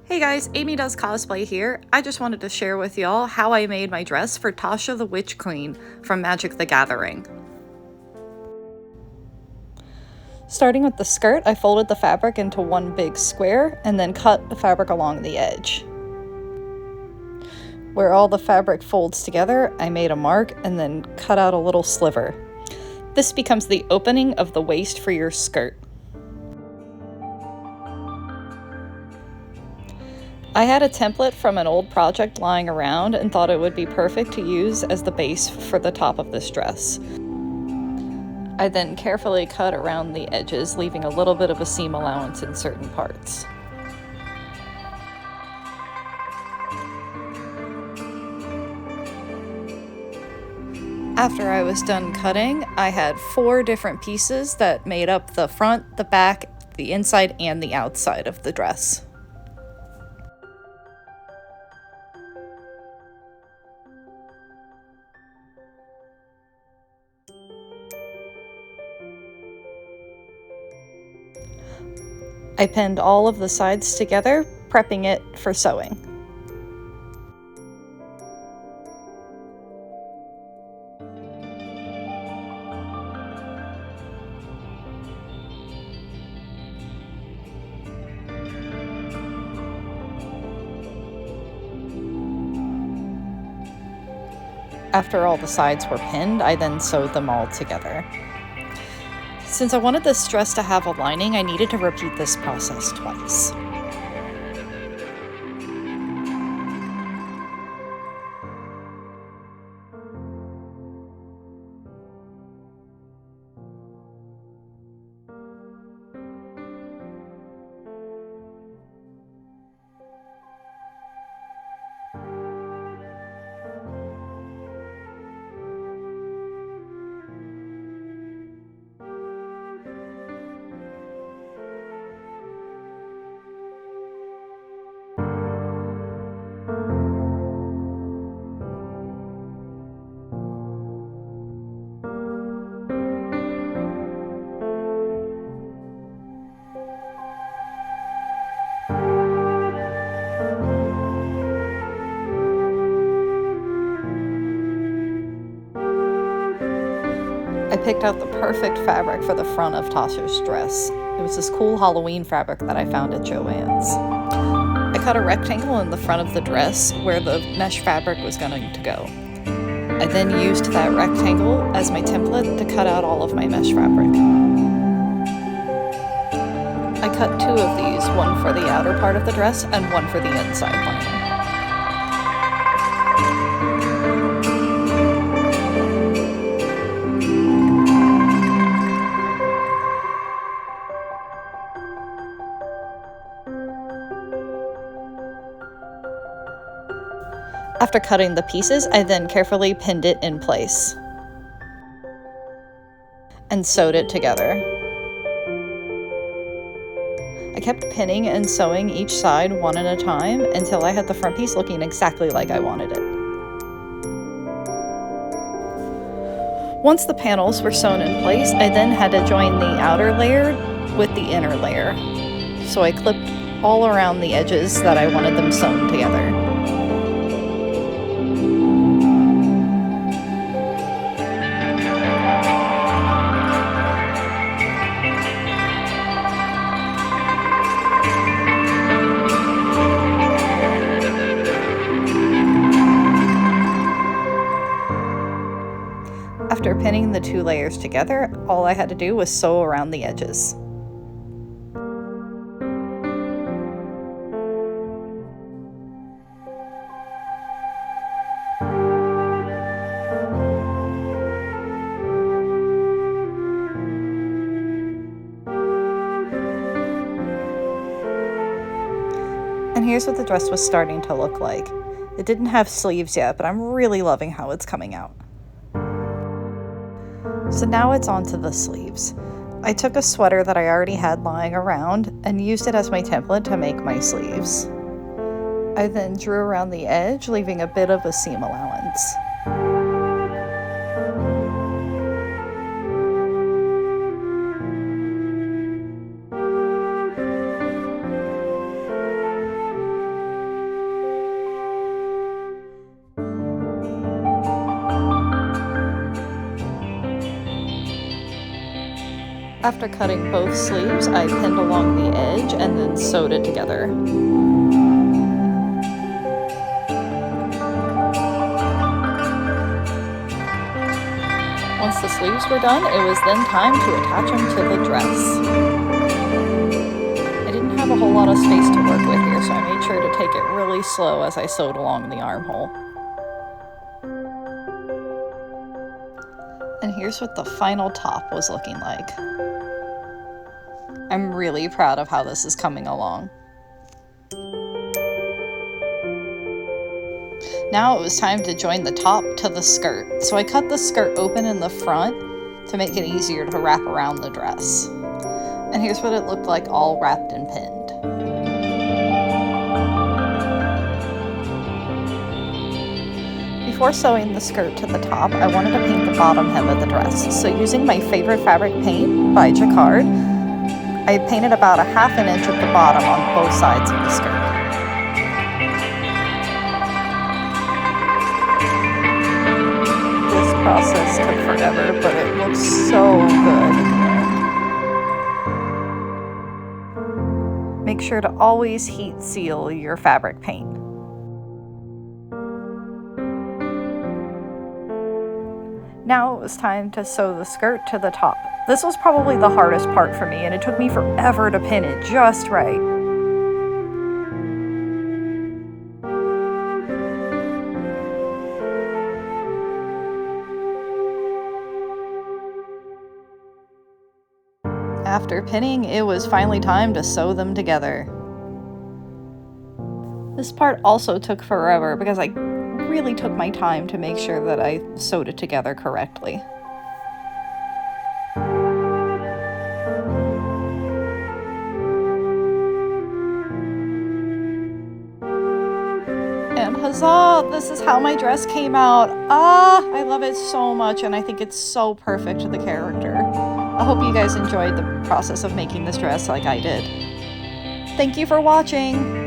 Hey guys, Amy Does Cosplay here. I just wanted to share with y'all how I made my dress for Tasha the Witch Queen from Magic the Gathering. Starting with the skirt, I folded the fabric into one big square and then cut the fabric along the edge. Where all the fabric folds together, I made a mark and then cut out a little sliver. This becomes the opening of the waist for your skirt. I had a template from an old project lying around and thought it would be perfect to use as the base for the top of this dress. I then carefully cut around the edges, leaving a little bit of a seam allowance in certain parts. After I was done cutting, I had 4 different pieces that made up the front, the back, the inside, and the outside of the dress. I pinned all of the sides together, prepping it for sewing. After all the sides were pinned, I then sewed them all together. Since I wanted this dress to have a lining, I needed to repeat this process twice. I picked out the perfect fabric for the front of Tasha's dress. It was this cool Halloween fabric that I found at Joann's. I cut a rectangle in the front of the dress where the mesh fabric was going to go. I then used that rectangle as my template to cut out all of my mesh fabric. I cut 2 of these, one for the outer part of the dress and one for the inside lining. After cutting the pieces, I then carefully pinned it in place and sewed it together. I kept pinning and sewing each side one at a time until I had the front piece looking exactly like I wanted it. Once the panels were sewn in place, I then had to join the outer layer with the inner layer. So I clipped all around the edges that I wanted them sewn together. After pinning the 2 layers together, all I had to do was sew around the edges. And here's what the dress was starting to look like. It didn't have sleeves yet, but I'm really loving how it's coming out. So now it's on to the sleeves. I took a sweater that I already had lying around and used it as my template to make my sleeves. I then drew around the edge, leaving a bit of a seam allowance. After cutting both sleeves, I pinned along the edge and then sewed it together. Once the sleeves were done, it was then time to attach them to the dress. I didn't have a whole lot of space to work with here, so I made sure to take it really slow as I sewed along the armhole. And here's what the final top was looking like. I'm really proud of how this is coming along. Now it was time to join the top to the skirt, so I cut the skirt open in the front to make it easier to wrap around the dress. And here's what it looked like all wrapped and pinned. Before sewing the skirt to the top, I wanted to paint the bottom hem of the dress. So using my favorite fabric paint by Jacquard, I painted about a ½ inch at the bottom on both sides of the skirt. This process took forever, but it looks so good. Make sure to always heat seal your fabric paint. Now it was time to sew the skirt to the top. This was probably the hardest part for me, and it took me forever to pin it just right. After pinning, it was finally time to sew them together. This part also took forever because I really took my time to make sure that I sewed it together correctly. And huzzah! This is how my dress came out. I love it so much, and I think it's so perfect to the character. I hope you guys enjoyed the process of making this dress like I did. Thank you for watching!